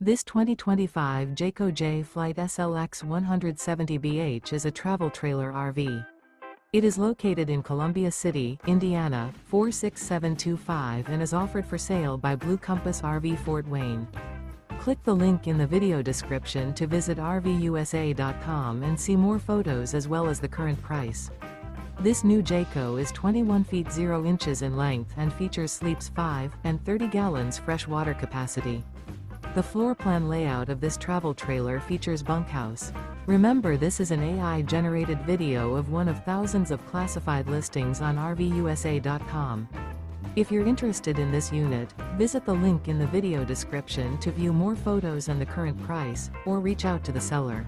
This 2025 Jayco Jay Flight SLX 170BH is a travel trailer RV. It is located in Columbia City, Indiana, 46725 and is offered for sale by Blue Compass RV Fort Wayne. Click the link in the video description to visit RVUSA.com and see more photos as well as the current price. This new Jayco is 21 feet 0 inches in length and features sleeps 5 and 30 gallons fresh water capacity. The floor plan layout of this travel trailer features bunkhouse. Remember, this is an AI-generated video of one of thousands of classified listings on RVUSA.com. If you're interested in this unit, visit the link in the video description to view more photos and the current price, or reach out to the seller.